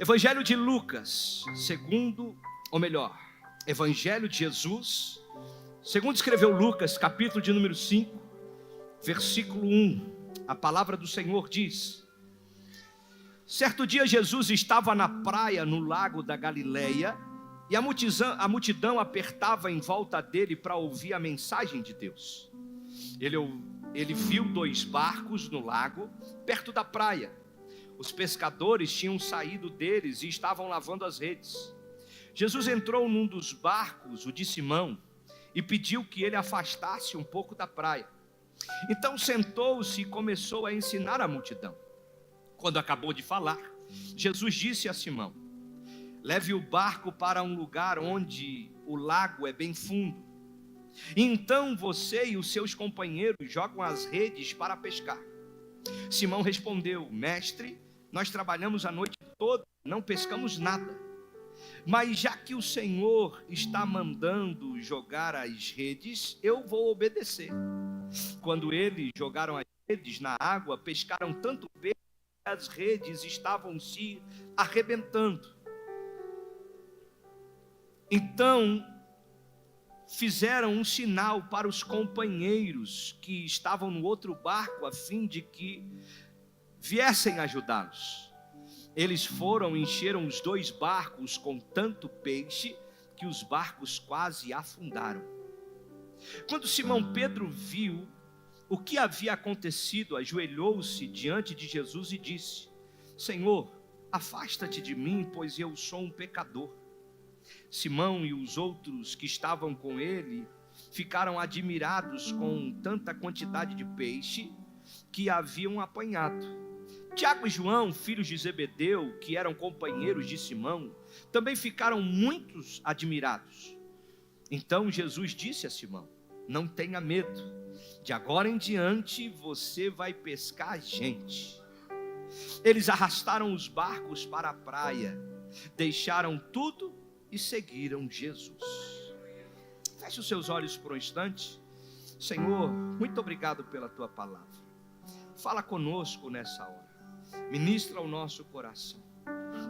Evangelho de Lucas, Evangelho de Jesus, segundo escreveu Lucas, capítulo de número 5, versículo 1, a palavra do Senhor diz: certo dia Jesus estava na praia no lago da Galileia, e a multidão apertava em volta dele para ouvir a mensagem de Deus. Ele viu 2 barcos no lago, perto da praia. Os pescadores tinham saído deles e estavam lavando as redes. Jesus entrou num dos barcos, o de Simão, e pediu que ele afastasse um pouco da praia. Então sentou-se e começou a ensinar a multidão. Quando acabou de falar, Jesus disse a Simão: leve o barco para um lugar onde o lago é bem fundo. E então você e os seus companheiros jogam as redes para pescar. Simão respondeu: mestre, nós trabalhamos a noite toda, não pescamos nada. Mas já que o Senhor está mandando jogar as redes, eu vou obedecer. Quando eles jogaram as redes na água, pescaram tanto peixe que as redes estavam se arrebentando. Então fizeram um sinal para os companheiros que estavam no outro barco, a fim de que viessem ajudá-los. Eles foram e encheram os 2 barcos com tanto peixe que os barcos quase afundaram. Quando Simão Pedro viu o que havia acontecido, ajoelhou-se diante de Jesus e disse: Senhor, afasta-te de mim, pois eu sou um pecador. Simão e os outros que estavam com ele ficaram admirados com tanta quantidade de peixe que haviam apanhado. Tiago e João, filhos de Zebedeu, que eram companheiros de Simão, também ficaram muito admirados. Então Jesus disse a Simão: não tenha medo, de agora em diante você vai pescar gente. Eles arrastaram os barcos para a praia, deixaram tudo e seguiram Jesus. Feche os seus olhos por um instante. Senhor, muito obrigado pela tua palavra. Fala conosco nessa hora. Ministra o nosso coração.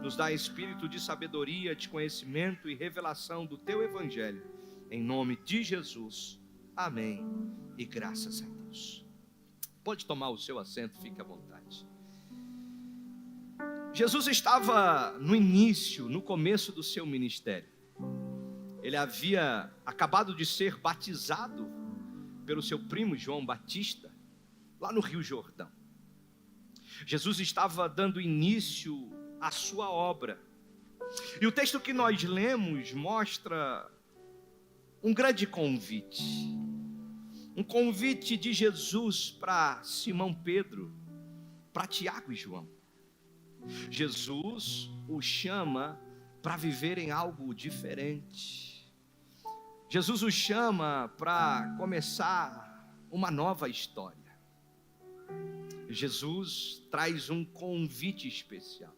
Nos dá espírito de sabedoria, de conhecimento e revelação do teu evangelho. Em nome de Jesus. Amém. E graças a Deus. Pode tomar o seu assento, fique à vontade. Jesus estava no início, no começo do seu ministério. Ele havia acabado de ser batizado pelo seu primo João Batista, lá no Rio Jordão. Jesus estava dando início à sua obra. E o texto que nós lemos mostra um grande convite. Um convite de Jesus para Simão Pedro, para Tiago e João. Jesus o chama para viverem algo diferente. Jesus o chama para começar uma nova história. Jesus traz um convite especial.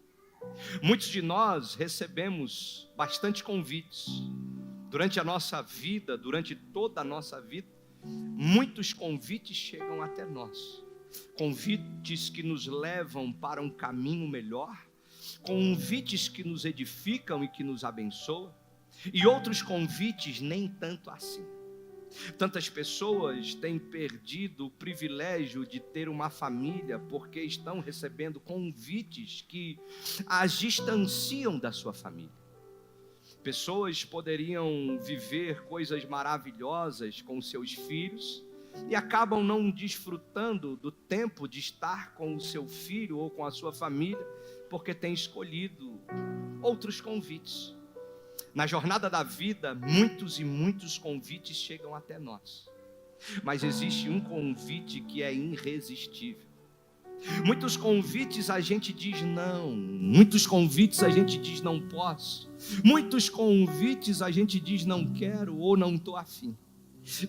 Muitos de nós recebemos bastante convites. Durante a nossa vida, durante toda a nossa vida, muitos convites chegam até nós. Convites que nos levam para um caminho melhor, convites que nos edificam e que nos abençoam, e outros convites nem tanto assim. Tantas pessoas têm perdido o privilégio de ter uma família porque estão recebendo convites que as distanciam da sua família. Pessoas poderiam viver coisas maravilhosas com seus filhos e acabam não desfrutando do tempo de estar com o seu filho ou com a sua família porque têm escolhido outros convites. Na jornada da vida, muitos e muitos convites chegam até nós. Mas existe um convite que é irresistível. Muitos convites a gente diz não. Muitos convites a gente diz não posso. Muitos convites a gente diz não quero ou não estou afim.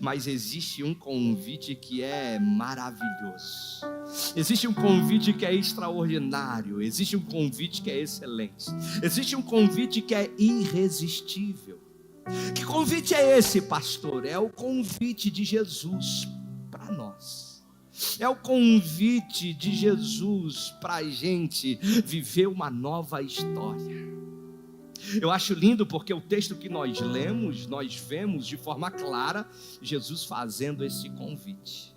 Mas existe um convite que é maravilhoso. Existe um convite que é extraordinário. Existe um convite que é excelente. Existe um convite que é irresistível. Que convite é esse, pastor? É o convite de Jesus para nós. É o convite de Jesus para a gente viver uma nova história. Eu acho lindo porque o texto que nós lemos, nós vemos de forma clara Jesus fazendo esse convite.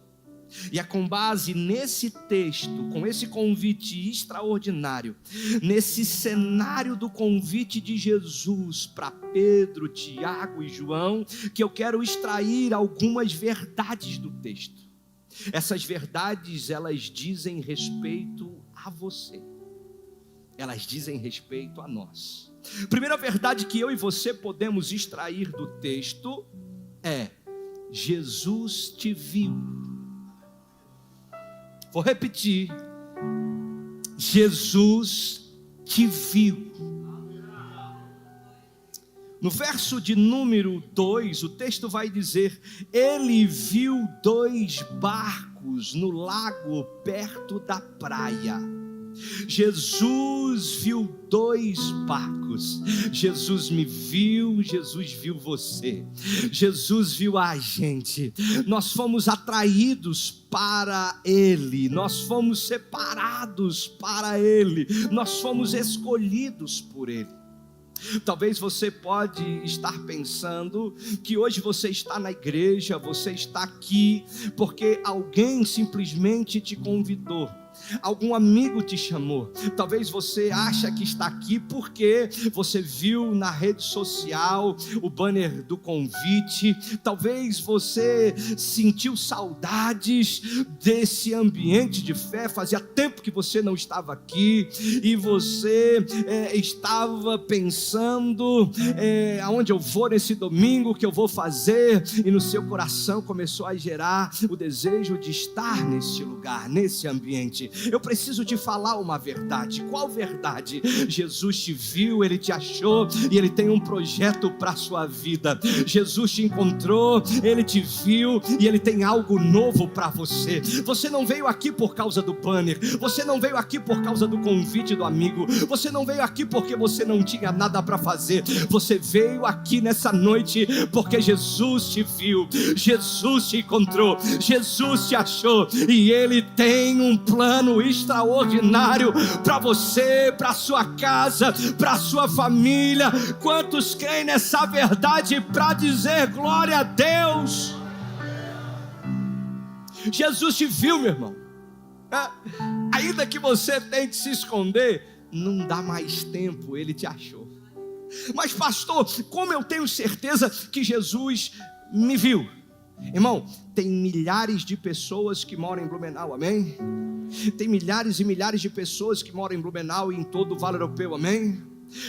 E é com base nesse texto, com esse convite extraordinário, nesse cenário do convite de Jesus para Pedro, Tiago e João, que eu quero extrair algumas verdades do texto. Essas verdades, elas dizem respeito a você. Elas dizem respeito a nós. Primeira verdade que eu e você podemos extrair do texto é: Jesus te viu. Vou repetir: Jesus te viu. No verso de número 2, o texto vai dizer: ele viu 2 barcos no lago perto da praia. Jesus viu 2 barcos. Jesus me viu, Jesus viu você, Jesus viu a gente. Nós fomos atraídos para Ele, nós fomos separados para Ele, nós fomos escolhidos por Ele. Talvez você pode estar pensando que hoje você está na igreja, você está aqui porque alguém simplesmente te convidou, algum amigo te chamou. Talvez você acha que está aqui porque você viu na rede social o banner do convite. Talvez você sentiu saudades desse ambiente de fé, fazia tempo que você não estava aqui e você estava pensando, aonde eu vou nesse domingo, o que eu vou fazer, e no seu coração começou a gerar o desejo de estar nesse lugar, nesse ambiente. Eu preciso te falar uma verdade. Qual verdade? Jesus te viu, Ele te achou e Ele tem um projeto para a sua vida. Jesus te encontrou, Ele te viu e Ele tem algo novo para você. Você não veio aqui por causa do banner, você não veio aqui por causa do convite do amigo, você não veio aqui porque você não tinha nada para fazer. Você veio aqui nessa noite porque Jesus te viu, Jesus te encontrou, Jesus te achou e Ele tem um plano extraordinário para você, para sua casa, para sua família. Quantos creem nessa verdade para dizer glória a Deus? Jesus te viu, meu irmão. Ainda que você tente se esconder, não dá mais tempo, Ele te achou. Mas pastor, como eu tenho certeza que Jesus me viu? Irmão, tem milhares de pessoas que moram em Blumenau, amém? Tem milhares e milhares de pessoas que moram em Blumenau e em todo o Vale Europeu, amém?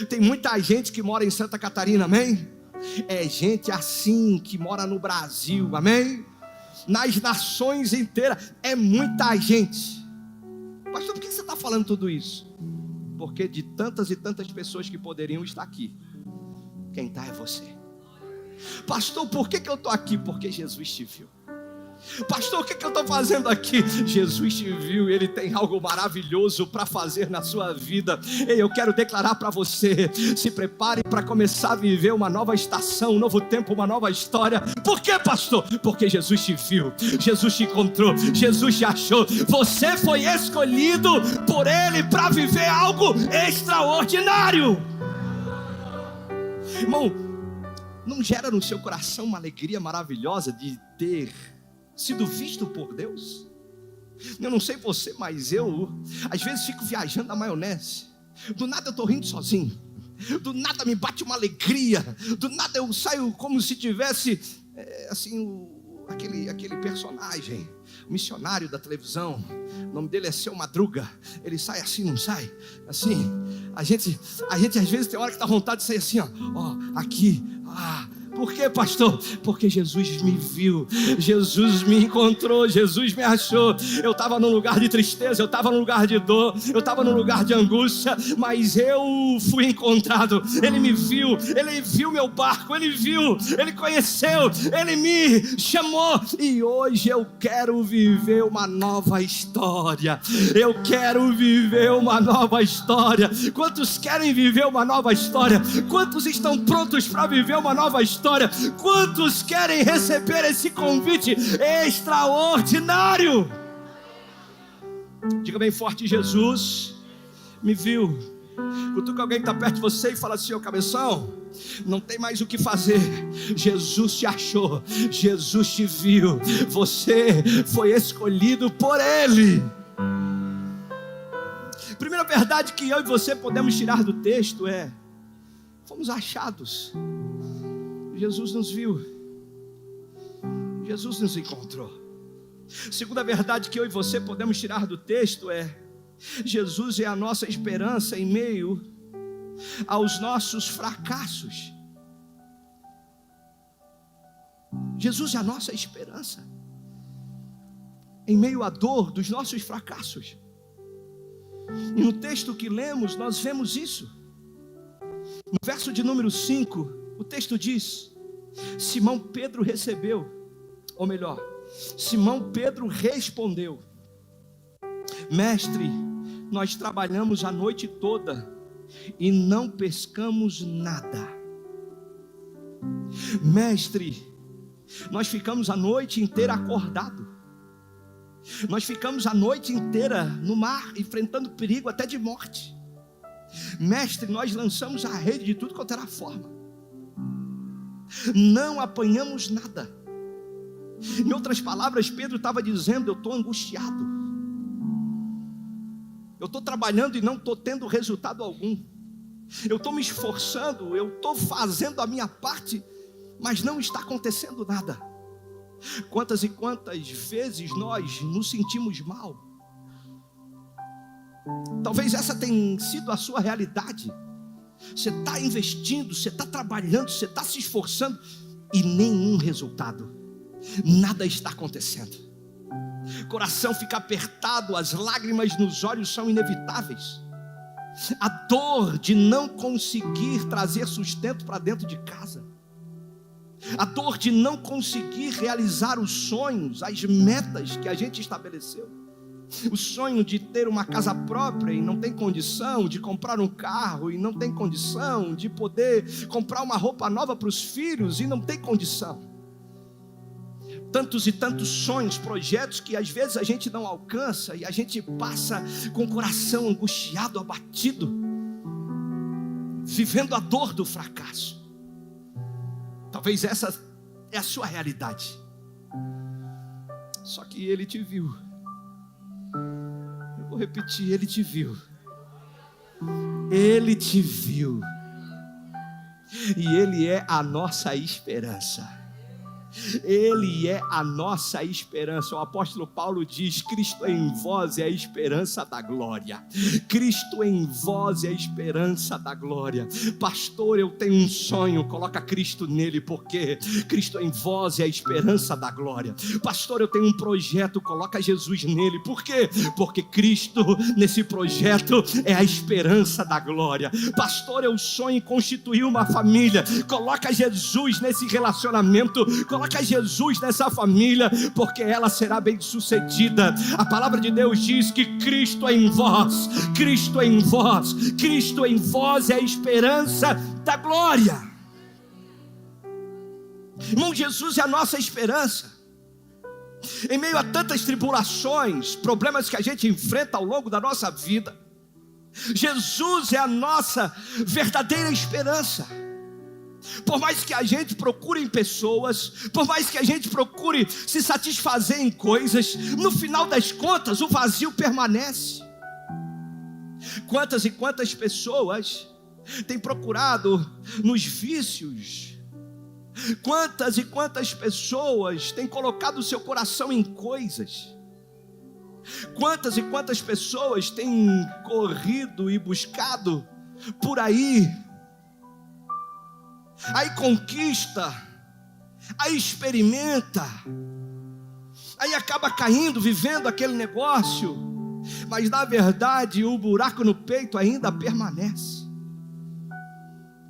Tem muita gente que mora em Santa Catarina, amém? É gente assim que mora no Brasil, amém? Nas nações inteiras, é muita gente. Pastor, por que você está falando tudo isso? Porque de tantas e tantas pessoas que poderiam estar aqui, quem está é você. Pastor, por que eu estou aqui? Porque Jesus te viu. Pastor, o que eu estou fazendo aqui? Jesus te viu e Ele tem algo maravilhoso para fazer na sua vida. E eu quero declarar para você: se prepare para começar a viver uma nova estação, um novo tempo, uma nova história. Por quê, pastor? Porque Jesus te viu, Jesus te encontrou, Jesus te achou. Você foi escolhido por Ele para viver algo extraordinário. Irmão, não gera no seu coração uma alegria maravilhosa de ter sido visto por Deus? Eu não sei você, mas eu às vezes fico viajando na maionese. Do nada eu estou rindo sozinho, do nada me bate uma alegria, do nada eu saio como se tivesse assim, aquele personagem, o missionário da televisão, o nome dele é Seu Madruga. Ele sai assim, não sai? Assim, a gente às vezes tem hora que dá vontade de sair assim, ó aqui, Por quê, pastor? Porque Jesus me viu, Jesus me encontrou, Jesus me achou. Eu estava num lugar de tristeza, eu estava num lugar de dor, eu estava num lugar de angústia, mas eu fui encontrado. Ele me viu, Ele viu meu barco, Ele viu, Ele conheceu, Ele me chamou. E hoje eu quero viver uma nova história. Eu quero viver uma nova história. Quantos querem viver uma nova história? Quantos estão prontos para viver uma nova história? Quantos querem receber esse convite extraordinário? Diga bem forte: Jesus me viu. Cutuca alguém que está perto de você e fala assim: ô cabeção, não tem mais o que fazer. Jesus te achou, Jesus te viu, você foi escolhido por Ele. Primeira verdade que eu e você podemos tirar do texto é: fomos achados. Jesus nos viu, Jesus nos encontrou. Segunda verdade que eu e você podemos tirar do texto é: Jesus é a nossa esperança em meio aos nossos fracassos. Jesus é a nossa esperança em meio à dor dos nossos fracassos. E no texto que lemos, nós vemos isso. No verso de número 5, o texto diz: Simão Pedro recebeu, ou melhor, Simão Pedro respondeu: Mestre, nós trabalhamos a noite toda e não pescamos nada. Mestre, nós ficamos a noite inteira acordado. Nós ficamos a noite inteira no mar, enfrentando perigo até de morte. Mestre, nós lançamos a rede de tudo quanto era forma. Não apanhamos nada. Em outras palavras, Pedro estava dizendo: eu estou angustiado. Eu estou trabalhando e não estou tendo resultado algum. Eu estou me esforçando, eu estou fazendo a minha parte, mas não está acontecendo nada. Quantas e quantas vezes nós nos sentimos mal? Talvez essa tenha sido a sua realidade. Você está investindo, você está trabalhando, você está se esforçando e nenhum resultado. Nada está acontecendo. O coração fica apertado, as lágrimas nos olhos são inevitáveis. A dor de não conseguir trazer sustento para dentro de casa. A dor de não conseguir realizar os sonhos, as metas que a gente estabeleceu. O sonho de ter uma casa própria e não tem condição, de comprar um carro e não tem condição, de poder comprar uma roupa nova para os filhos e não tem condição. Tantos e tantos sonhos, projetos que às vezes a gente não alcança e a gente passa com o coração angustiado, abatido, vivendo a dor do fracasso. Talvez essa é a sua realidade. Só que Ele te viu. Eu vou repetir: Ele te viu. Ele te viu. E Ele é a nossa esperança. Ele é a nossa esperança. O apóstolo Paulo diz: Cristo em vós é a esperança da glória. Cristo em vós é a esperança da glória. Pastor, eu tenho um sonho. Coloca Cristo nele, porque Cristo em vós é a esperança da glória. Pastor, eu tenho um projeto. Coloca Jesus nele. Por quê? Porque Cristo nesse projeto é a esperança da glória. Pastor, eu sonho em constituir uma família. Coloca Jesus nesse relacionamento. Coloca Jesus nessa família, porque ela será bem sucedida. A palavra de Deus diz que Cristo é em vós, Cristo é em vós, Cristo é em vós é a esperança da glória. Irmão, Jesus é a nossa esperança. Em meio a tantas tribulações, problemas que a gente enfrenta ao longo da nossa vida, Jesus é a nossa verdadeira esperança. Por mais que a gente procure em pessoas, por mais que a gente procure se satisfazer em coisas, no final das contas o vazio permanece. Quantas e quantas pessoas têm procurado nos vícios? Quantas e quantas pessoas têm colocado o seu coração em coisas? Quantas e quantas pessoas têm corrido e buscado por aí conquista, aí experimenta, aí acaba caindo, vivendo aquele negócio, mas na verdade o buraco no peito ainda permanece,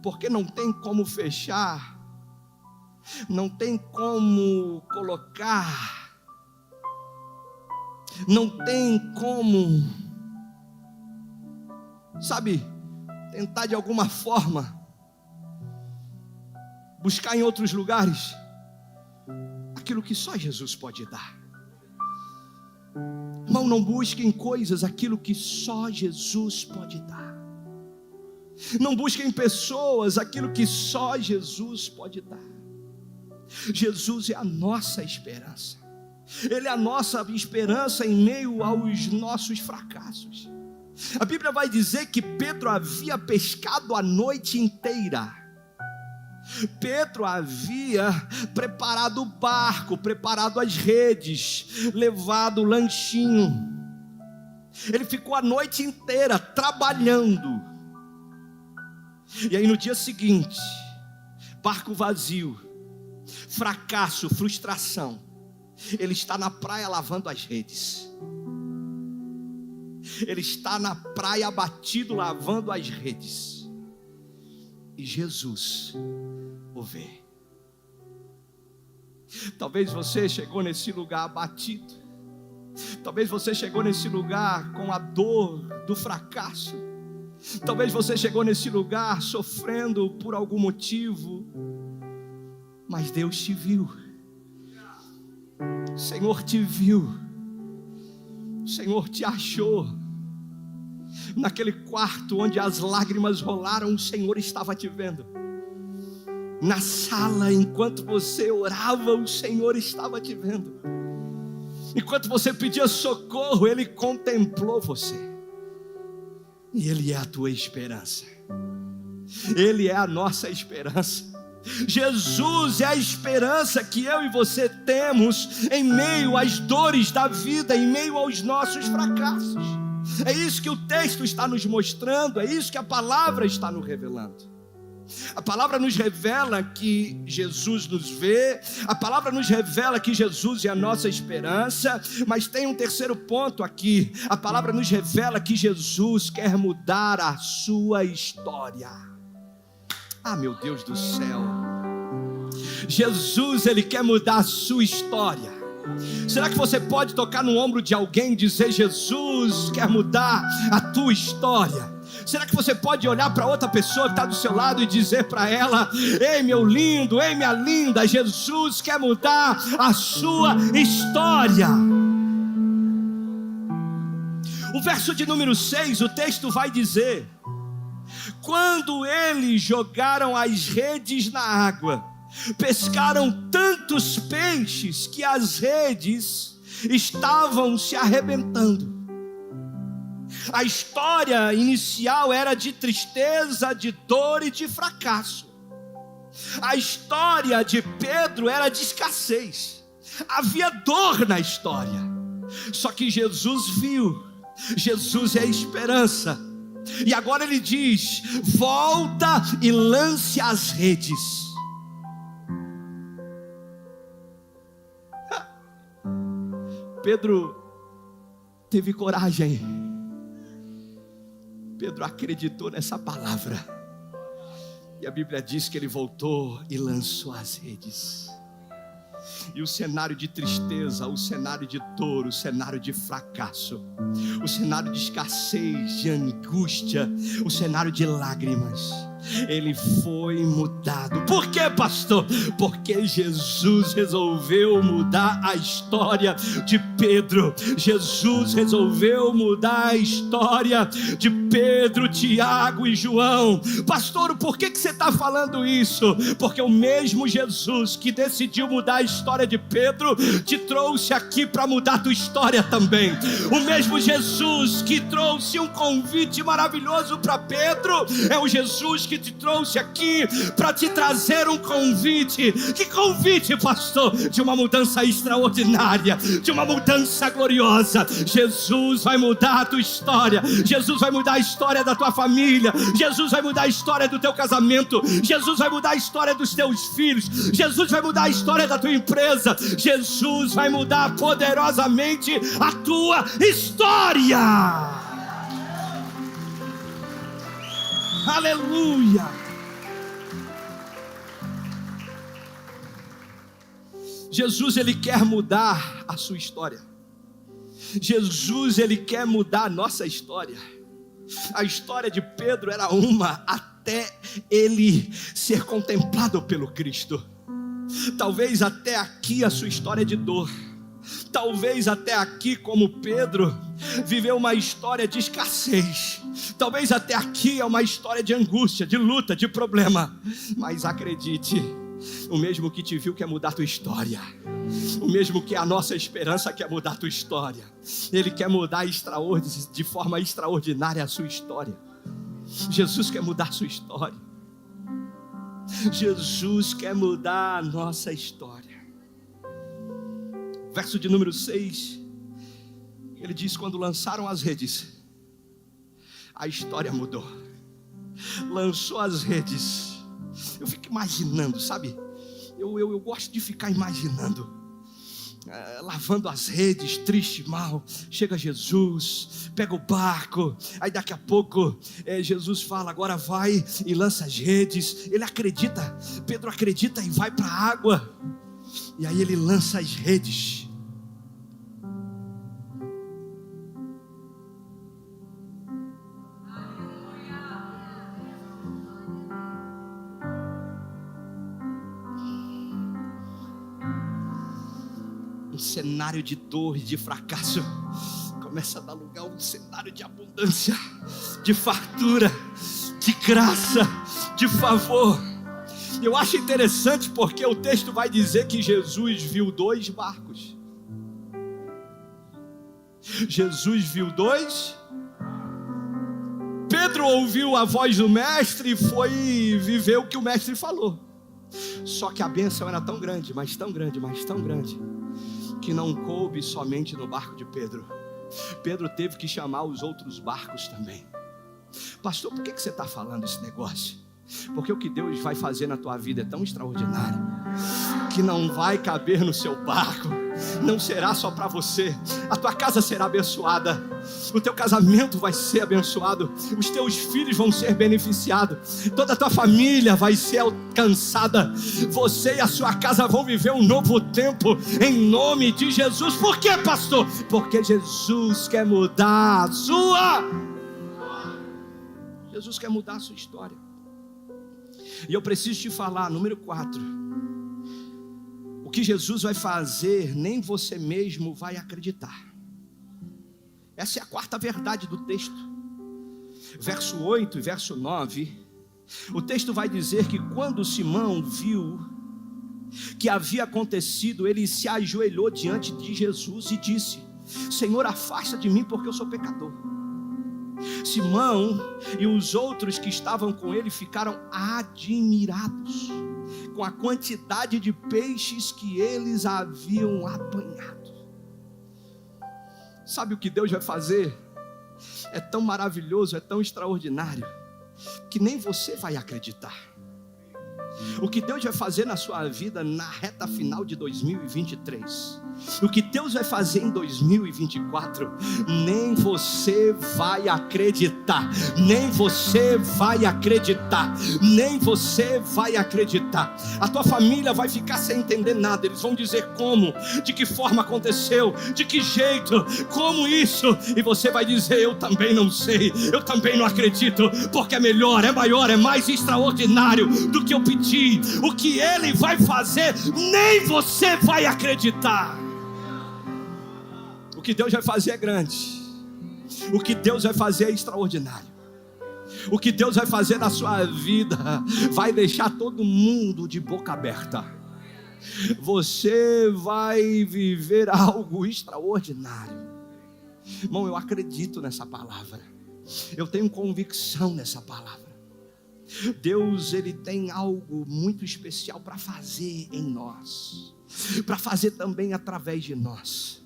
porque não tem como fechar, não tem como colocar, não tem como, sabe, tentar de alguma forma buscar em outros lugares aquilo que só Jesus pode dar. Irmão, não busque em coisas aquilo que só Jesus pode dar. Não busque em pessoas aquilo que só Jesus pode dar. Jesus é a nossa esperança. Ele é a nossa esperança em meio aos nossos fracassos. A Bíblia vai dizer que Pedro havia pescado a noite inteira. Pedro havia preparado o barco, preparado as redes, levado o lanchinho. Ele ficou a noite inteira trabalhando. E aí no dia seguinte, barco vazio, fracasso, frustração. Ele está na praia lavando as redes. Ele está na praia abatido, lavando as redes. E Jesus o vê. Talvez você chegou nesse lugar abatido. Talvez você chegou nesse lugar com a dor do fracasso. Talvez você chegou nesse lugar sofrendo por algum motivo. Mas Deus te viu. O Senhor te viu. O Senhor te achou. Naquele quarto onde as lágrimas rolaram, o Senhor estava te vendo. Na sala, enquanto você orava, o Senhor estava te vendo. Enquanto você pedia socorro, Ele contemplou você. E Ele é a tua esperança. Ele é a nossa esperança. Jesus é a esperança que eu e você temos em meio às dores da vida, em meio aos nossos fracassos. É isso que o texto está nos mostrando, é isso que a palavra está nos revelando. A palavra nos revela que Jesus nos vê, a palavra nos revela que Jesus é a nossa esperança, mas tem um terceiro ponto aqui. A palavra nos revela que Jesus quer mudar a sua história. Ah, meu Deus do céu. Jesus, Ele quer mudar a sua história. Será que você pode tocar no ombro de alguém e dizer: Jesus quer mudar a tua história? Será que você pode olhar para outra pessoa que está do seu lado e dizer para ela: ei meu lindo, ei minha linda, Jesus quer mudar a sua história? O verso de número 6, o texto vai dizer: quando eles jogaram as redes na água, pescaram tantos peixes que as redes estavam se arrebentando. A história inicial era de tristeza, de dor e de fracasso. A história de Pedro era de escassez. Havia dor na história. Só que Jesus viu. Jesus é a esperança. E agora Ele diz: volta e lance as redes. Pedro teve coragem. Pedro acreditou nessa palavra. E a Bíblia diz que ele voltou e lançou as redes. E o cenário de tristeza, o cenário de dor, o cenário de fracasso, o cenário de escassez, de angústia, o cenário de lágrimas, ele foi mudado. Por quê, pastor? Porque Jesus resolveu mudar a história de Pedro. Jesus resolveu mudar a história de Pedro, Tiago e João. Pastor, por que você está falando isso? Porque o mesmo Jesus que decidiu mudar a história de Pedro te trouxe aqui para mudar a tua história também. O mesmo Jesus que trouxe um convite maravilhoso para Pedro é o Jesus que te trouxe aqui para te trazer um convite. Que convite, pastor? De uma mudança extraordinária, de uma mudança gloriosa. Jesus vai mudar a tua história. Jesus vai mudar a história da tua família. Jesus vai mudar a história do teu casamento. Jesus vai mudar a história dos teus filhos. Jesus vai mudar a história da tua empresa. Jesus vai mudar poderosamente a tua história. Aleluia. Jesus, Ele quer mudar a sua história. Jesus, Ele quer mudar a nossa história. A história de Pedro era uma até ele ser contemplado pelo Cristo. Talvez até aqui a sua história é de dor. Talvez até aqui, como Pedro, viveu uma história de escassez. Talvez até aqui é uma história de angústia, de luta, de problema. Mas acredite, o mesmo que te viu quer mudar a tua história. O mesmo que é a nossa esperança quer mudar a tua história. Ele quer mudar de forma extraordinária a sua história. Jesus quer mudar a sua história. Jesus quer mudar a nossa história. Verso de número 6, ele diz: quando lançaram as redes, a história mudou. Lançou as redes. Eu fico imaginando, sabe? Eu gosto de ficar imaginando. Lavando as redes, triste, mal. Chega Jesus, pega o barco. Aí daqui a pouco Jesus fala: agora vai e lança as redes. Ele acredita, Pedro acredita e vai para a água. E aí ele lança as redes. Um cenário de dor e de fracasso começa a dar lugar a um cenário de abundância, de fartura, de graça, de favor. Eu acho interessante porque o texto vai dizer que Jesus viu 2 barcos. Jesus viu 2. Pedro ouviu a voz do mestre e foi viver o que o mestre falou. Só que a bênção era tão grande, mas tão grande, mas tão grande, que não coube somente no barco de Pedro. Pedro teve que chamar os outros barcos também. Pastor, por que você está falando esse negócio? Porque o que Deus vai fazer na tua vida é tão extraordinário, que não vai caber no seu barco. Não será só para você. A tua casa será abençoada, o teu casamento vai ser abençoado, os teus filhos vão ser beneficiados, toda a tua família vai ser alcançada. Você e a sua casa vão viver um novo tempo, em nome de Jesus. Por quê, pastor? Porque Jesus quer mudar a sua. Jesus quer mudar a sua história. E eu preciso te falar, número 4. O que Jesus vai fazer, nem você mesmo vai acreditar. Essa é a 4ª verdade do texto. Verso 8 e verso 9. O texto vai dizer que quando Simão viu que havia acontecido, ele se ajoelhou diante de Jesus e disse: Senhor, afasta de mim, porque eu sou pecador. Simão e os outros que estavam com ele ficaram admirados com a quantidade de peixes que eles haviam apanhado. Sabe o que Deus vai fazer? É tão maravilhoso, é tão extraordinário, que nem você vai acreditar. O que Deus vai fazer na sua vida na reta final de 2023, o que Deus vai fazer em 2024, nem você vai acreditar, nem você vai acreditar, nem você vai acreditar. A tua família vai ficar sem entender nada. Eles vão dizer como, de que forma aconteceu, de que jeito, como isso, e você vai dizer: eu também não sei, eu também não acredito, porque é melhor, é maior, é mais extraordinário do que eu pedi. O que Ele vai fazer, nem você vai acreditar. O que Deus vai fazer é grande. O que Deus vai fazer é extraordinário. O que Deus vai fazer na sua vida vai deixar todo mundo de boca aberta. Você vai viver algo extraordinário. Irmão, eu acredito nessa palavra. Eu tenho convicção nessa palavra. Deus, Ele tem algo muito especial para fazer em nós, para fazer também através de nós.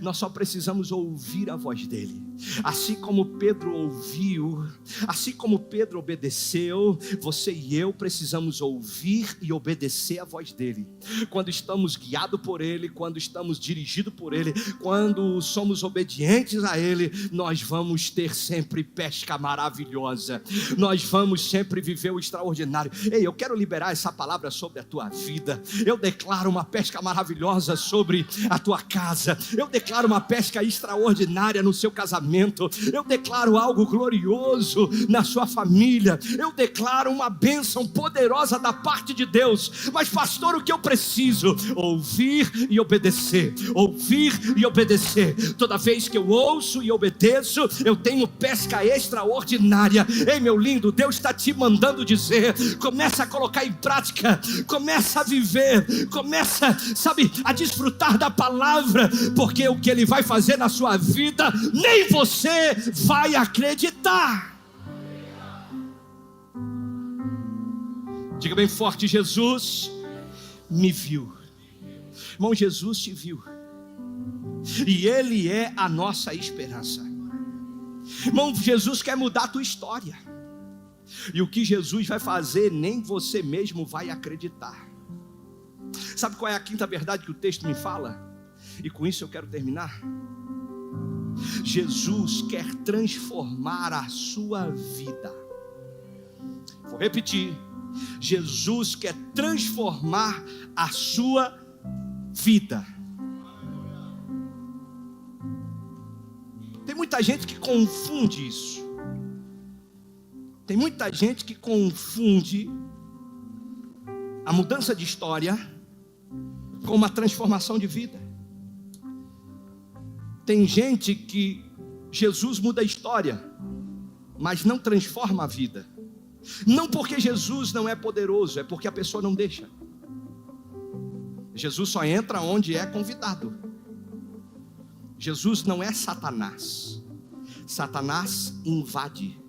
Nós só precisamos ouvir a voz dEle. Assim como Pedro ouviu, assim como Pedro obedeceu, você e eu precisamos ouvir e obedecer a voz dEle. Quando estamos guiados por Ele, quando estamos dirigidos por Ele, quando somos obedientes a Ele, nós vamos ter sempre pesca maravilhosa. Nós vamos sempre viver o extraordinário. Ei, eu quero liberar essa palavra sobre a tua vida. Eu declaro uma pesca maravilhosa sobre a tua casa. Eu declaro uma pesca extraordinária no seu casamento. Eu declaro algo glorioso na sua família. Eu declaro uma bênção poderosa da parte de Deus. Mas pastor, o que eu preciso? Ouvir e obedecer. Ouvir e obedecer. Toda vez que eu ouço e obedeço, eu tenho pesca extraordinária. Ei, meu lindo, Deus está te mandando dizer: começa a colocar em prática, começa a viver, começa, sabe, a desfrutar da palavra, porque o que Ele vai fazer na sua vida, nem você vai acreditar. Diga bem forte: Jesus me viu. Irmão, Jesus te viu, e Ele é a nossa esperança. Irmão, Jesus quer mudar a tua história, e o que Jesus vai fazer, nem você mesmo vai acreditar. Sabe qual é a quinta verdade que o texto me fala? E com isso eu quero terminar. Jesus quer transformar a sua vida. Vou repetir: Jesus quer transformar a sua vida. Tem muita gente que confunde isso. Tem muita gente que confunde a mudança de história com uma transformação de vida. Tem gente que Jesus muda a história, mas não transforma a vida. Não porque Jesus não é poderoso, é porque a pessoa não deixa. Jesus só entra onde é convidado. Jesus não é Satanás. Satanás invade.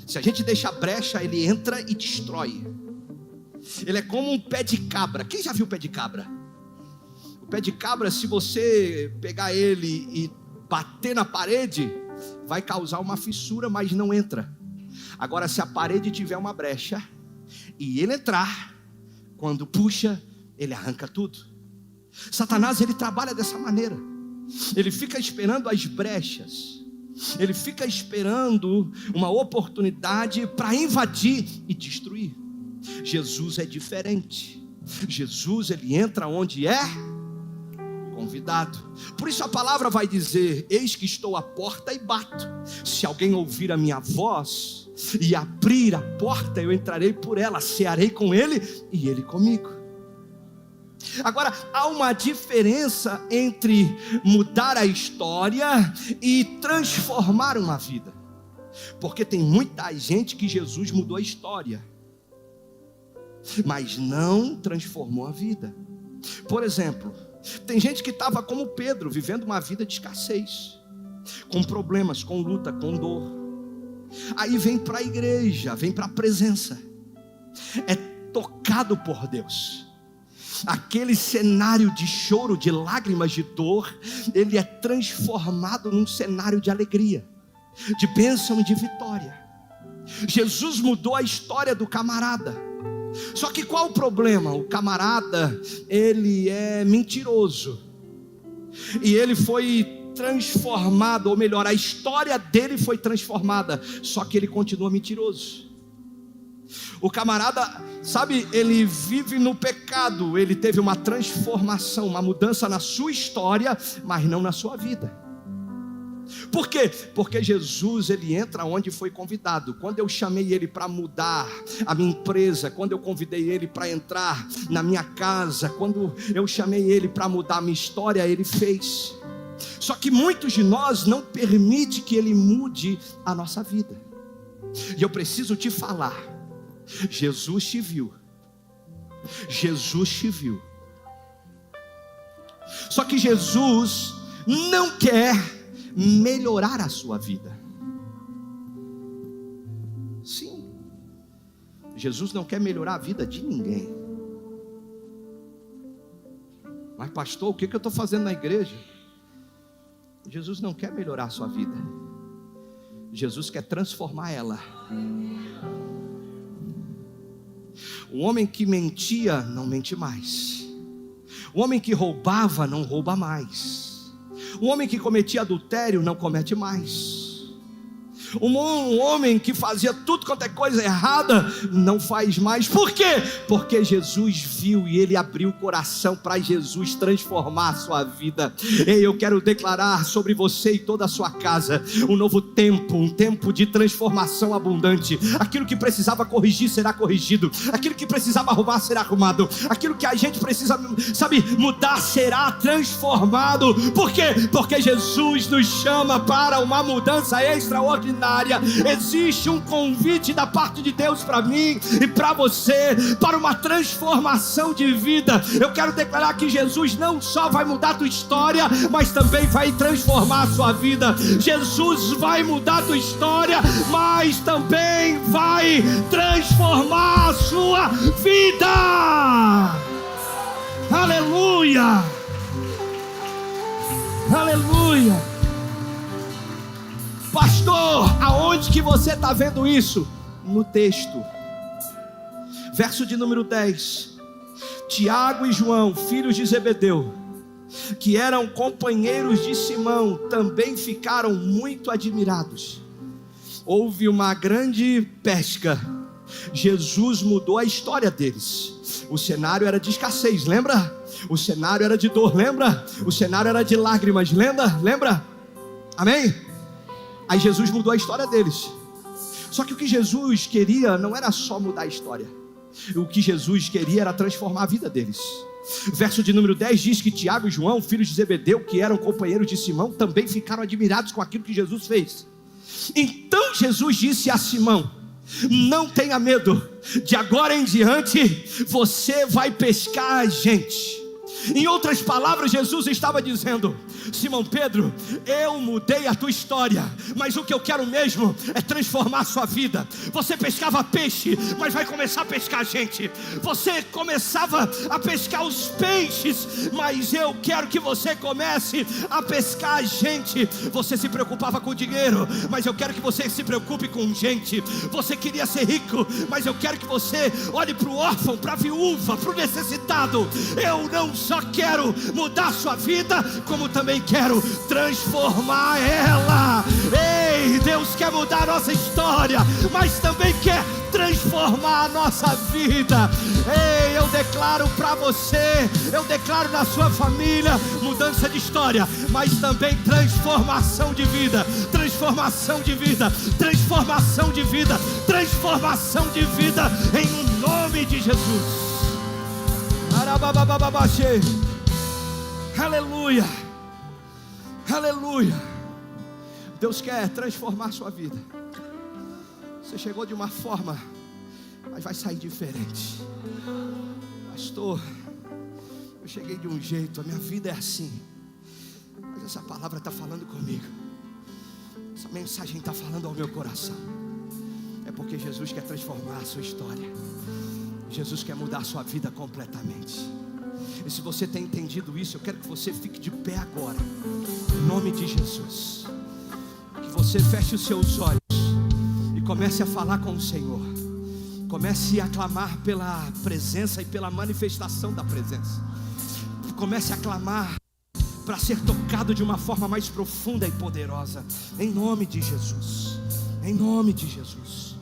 Se a gente deixa brecha, ele entra e destrói. Ele é como um pé de cabra. Quem já viu o pé de cabra? O pé de cabra, se você pegar ele e bater na parede, vai causar uma fissura, mas não entra. Agora, se a parede tiver uma brecha e ele entrar, quando puxa, ele arranca tudo. Satanás, ele trabalha dessa maneira. Ele fica esperando as brechas. Ele fica esperando uma oportunidade para invadir e destruir. Jesus é diferente. Jesus, ele entra onde é convidado. Por isso a palavra vai dizer: eis que estou à porta e bato. Se alguém ouvir a minha voz e abrir a porta, eu entrarei por ela, cearei com ele e ele comigo. Agora, há uma diferença entre mudar a história e transformar uma vida. Porque tem muita gente que Jesus mudou a história, mas não transformou a vida. Por exemplo, tem gente que estava como Pedro, vivendo uma vida de escassez, com problemas, com luta, com dor. Aí vem para a igreja, vem para a presença, é tocado por Deus. Aquele cenário de choro, de lágrimas, de dor, ele é transformado num cenário de alegria, de bênção e de vitória. Jesus mudou a história do camarada. Só que qual o problema? O camarada, ele é mentiroso, e ele foi transformado, ou melhor, a história dele foi transformada, só que ele continua mentiroso. O camarada, sabe, ele vive no pecado, ele teve uma transformação, uma mudança na sua história, mas não na sua vida. Por quê? Porque Jesus, ele entra onde foi convidado. Quando eu chamei ele para mudar a minha empresa, quando eu convidei ele para entrar na minha casa, quando eu chamei ele para mudar a minha história, ele fez. Só que muitos de nós não permitem que ele mude a nossa vida. E eu preciso te falar: Jesus te viu. Jesus te viu. Só que Jesus não quer melhorar a sua vida. Sim, Jesus não quer melhorar a vida de ninguém. Mas pastor, o que eu estou fazendo na igreja? Jesus não quer melhorar a sua vida. Jesus quer transformar ela. O homem que mentia não mente mais. O homem que roubava não rouba mais. O homem que cometia adultério não comete mais. Um homem que fazia tudo quanto é coisa errada, não faz mais. Por quê? Porque Jesus viu e ele abriu o coração para Jesus transformar a sua vida. E eu quero declarar sobre você e toda a sua casa um novo tempo, um tempo de transformação abundante. Aquilo que precisava corrigir será corrigido, aquilo que precisava arrumar será arrumado, aquilo que a gente precisa, mudar será transformado. Por quê? Porque Jesus nos chama para uma mudança extraordinária. Existe um convite da parte de Deus para mim e para você, para uma transformação de vida. Eu quero declarar que Jesus não só vai mudar a tua história, mas também vai transformar a sua vida. Jesus vai mudar a tua história, mas também vai transformar a sua vida. Aleluia! Aleluia! Pastor, aonde que você está vendo isso? No texto, verso de número 10. Tiago e João, filhos de Zebedeu, que eram companheiros de Simão, também ficaram muito admirados. Houve uma grande pesca. Jesus mudou a história deles. O cenário era de escassez, lembra? O cenário era de dor, lembra? O cenário era de lágrimas, lembra? Amém? Aí Jesus mudou a história deles. Só que o que Jesus queria não era só mudar a história. O que Jesus queria era transformar a vida deles. Verso de número 10 diz que Tiago e João, filhos de Zebedeu, que eram companheiros de Simão, também ficaram admirados com aquilo que Jesus fez. Então Jesus disse a Simão: não tenha medo, de agora em diante você vai pescar a gente. Em outras palavras, Jesus estava dizendo: Simão Pedro, eu mudei a tua história, mas o que eu quero mesmo é transformar a sua vida. Você pescava peixe, mas vai começar a pescar gente. Você começava a pescar os peixes, mas eu quero que você comece a pescar gente. Você se preocupava com dinheiro, mas eu quero que você se preocupe com gente. Você queria ser rico, mas eu quero que você olhe para o órfão, para a viúva, para o necessitado. Eu não só quero mudar a sua vida, como também quero transformar ela. Ei, Deus quer mudar a nossa história, mas também quer transformar a nossa vida. Ei, eu declaro para você, eu declaro na sua família mudança de história, mas também transformação de vida, transformação de vida, transformação de vida, transformação de vida, em nome de Jesus. Aleluia, aleluia. Deus quer transformar a sua vida. Você chegou de uma forma, mas vai sair diferente. Pastor, eu cheguei de um jeito, a minha vida é assim, mas essa palavra está falando comigo, essa mensagem está falando ao meu coração. É porque Jesus quer transformar a sua história. Jesus quer mudar a sua vida completamente. E se você tem entendido isso, eu quero que você fique de pé agora, em nome de Jesus. Que você feche os seus olhos e comece a falar com o Senhor. Comece a clamar pela presença e pela manifestação da presença. Comece a clamar para ser tocado de uma forma mais profunda e poderosa, em nome de Jesus. Em nome de Jesus.